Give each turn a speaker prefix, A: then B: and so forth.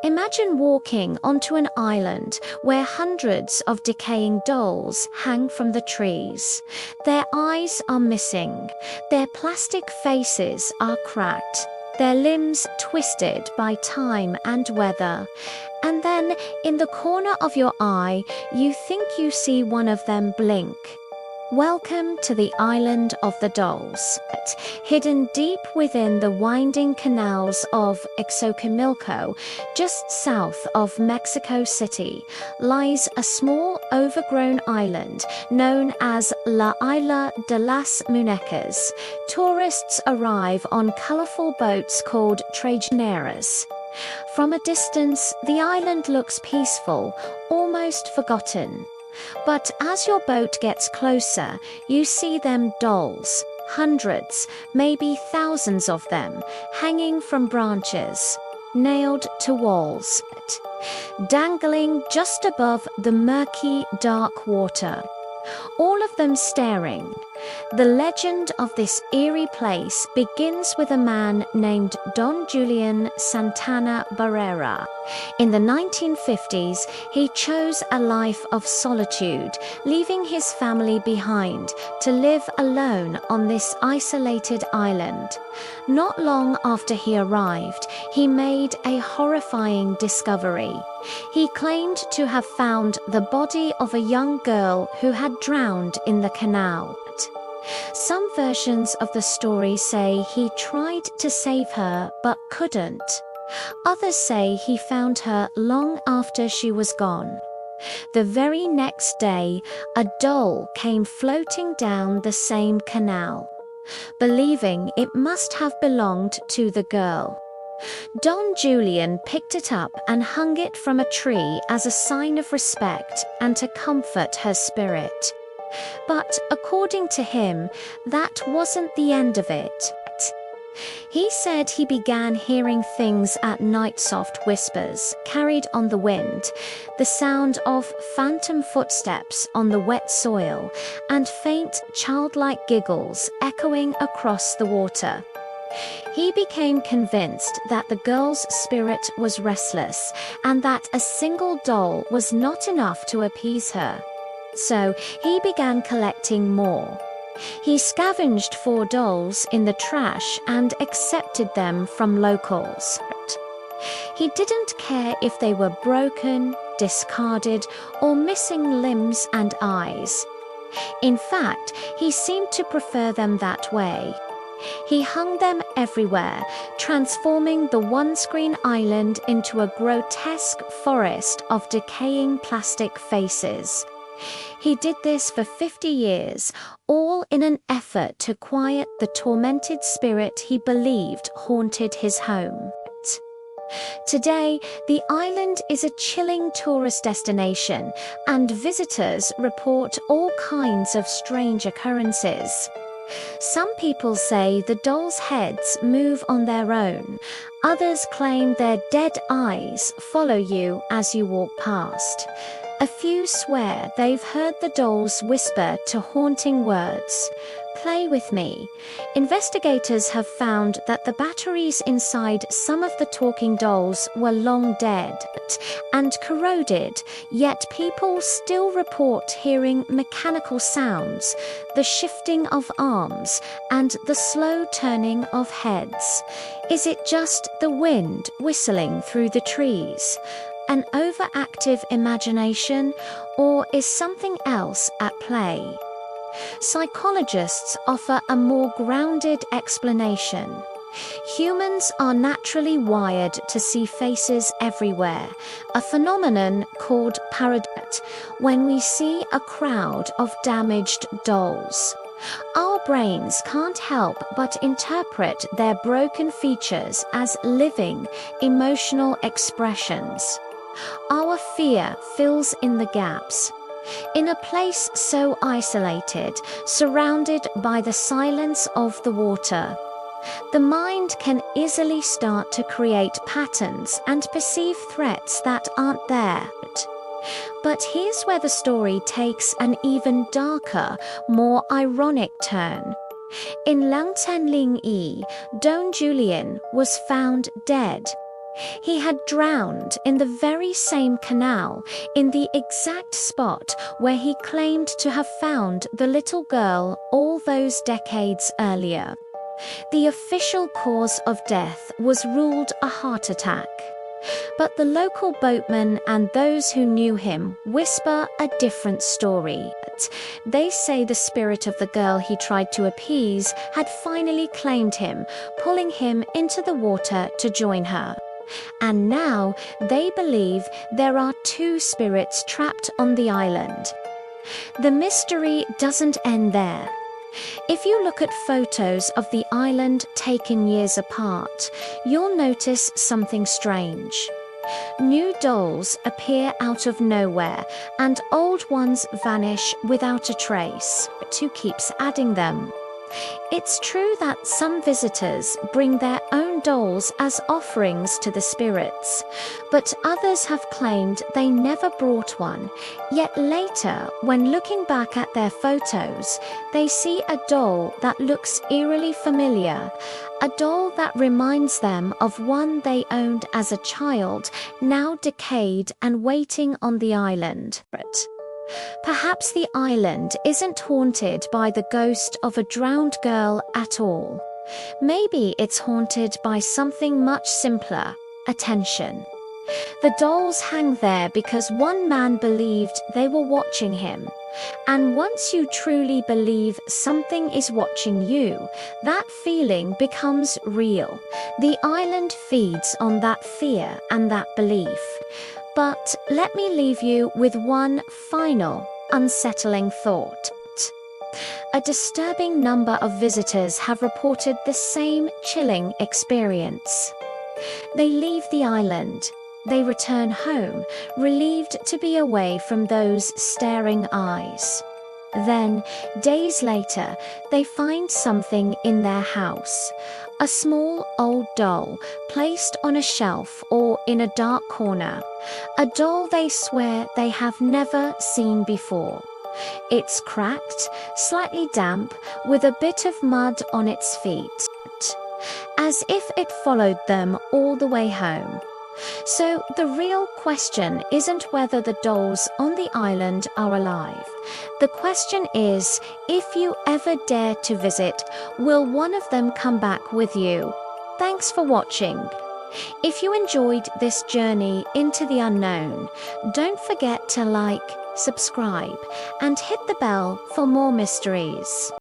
A: Imagine walking onto an island where hundreds of decaying dolls hang from the trees. Their eyes are missing, their plastic faces are cracked, their limbs twisted by time and weather. And then, in the corner of your eye, you think you see one of them blink. Welcome to the island of the dolls. Hidden deep within the winding canals of Xochimilco, just south of Mexico City, lies a small overgrown island known as La Isla de las Muñecas. Tourists arrive on colorful boats called traineras. From a distance, the island looks peaceful, almost forgotten. But as your boat gets closer, you see them dolls, hundreds, maybe thousands of them, hanging from branches, nailed to walls, dangling just above the murky, dark water. All of them staring. The legend of this eerie place begins with a man named Don Julián Santana Barrera. In the 1950s, he chose a life of solitude, leaving his family behind to live alone on this isolated island. Not long after he arrived, he made a horrifying discovery. He claimed to have found the body of a young girl who had drowned in the canal. Some versions of the story say he tried to save her but couldn't. Others say he found her long after she was gone. The very next day, a doll came floating down the same canal, believing it must have belonged to the girl. Don Julián picked it up and hung it from a tree as a sign of respect and to comfort her spirit. But according to him, that wasn't the end of it. He said he began hearing things at night, soft whispers carried on the wind, the sound of phantom footsteps on the wet soil, and faint childlike giggles echoing across the water. He became convinced that the girl's spirit was restless and that a single doll was not enough to appease her. So he began collecting more. He scavenged for dolls in the trash and accepted them from locals. He didn't care if they were broken, discarded, or missing limbs and eyes. In fact, he seemed to prefer them that way. He hung them everywhere, transforming the one-screen island into a grotesque forest of decaying plastic faces. He did this for 50 years, all in an effort to quiet the tormented spirit he believed haunted his home. Today, the island is a chilling tourist destination, and visitors report all kinds of strange occurrences. Some people say the dolls' heads move on their own. Others claim their dead eyes follow you as you walk past. A few swear they've heard the dolls whisper to haunting words, "Play with me." Investigators have found that the batteries inside some of the talking dolls were long dead and corroded, yet people still report hearing mechanical sounds, the shifting of arms, and the slow turning of heads. Is it just the wind whistling through the trees? An overactive imagination, or is something else at play? Psychologists offer a more grounded explanation. Humans are naturally wired to see faces everywhere, a phenomenon called paradox, when we see a crowd of damaged dolls. Our brains can't help but interpret their broken features as living, emotional expressions. Our fear fills in the gaps. In a place so isolated, surrounded by the silence of the water, the mind can easily start to create patterns and perceive threats that aren't there. But here's where the story takes an even darker, more ironic turn. In Langtenling, Don Julián was found dead. He had drowned in the very same canal, in the exact spot where he claimed to have found the little girl all those decades earlier. The official cause of death was ruled a heart attack. But the local boatmen and those who knew him whisper a different story. They say the spirit of the girl he tried to appease had finally claimed him, pulling him into the water to join her. And now they believe there are 2 spirits trapped on the island. The mystery doesn't end there. If you look at photos of the island taken years apart, you'll notice something strange. New dolls appear out of nowhere, and old ones vanish without a trace. Who keeps adding them? It's true that some visitors bring their own dolls as offerings to the spirits, but others have claimed they never brought one. Yet later, when looking back at their photos, they see a doll that looks eerily familiar, a doll that reminds them of one they owned as a child, now decayed and waiting on the island. Perhaps the island isn't haunted by the ghost of a drowned girl at all. Maybe it's haunted by something much simpler: attention. The dolls hang there because one man believed they were watching him. And once you truly believe something is watching you, that feeling becomes real. The island feeds on that fear and that belief. But let me leave you with one final, unsettling thought. A disturbing number of visitors have reported the same chilling experience. They leave the island. They return home, relieved to be away from those staring eyes. Then, days later, they find something in their house. A small old doll placed on a shelf or in a dark corner. A doll they swear they have never seen before. It's cracked, slightly damp, with a bit of mud on its feet, as if it followed them all the way home. So the real question isn't whether the dolls on the island are alive. The question is, if you ever dare to visit, will one of them come back with you? Thanks for watching. If you enjoyed this journey into the unknown, don't forget to like, subscribe, and hit the bell for more mysteries.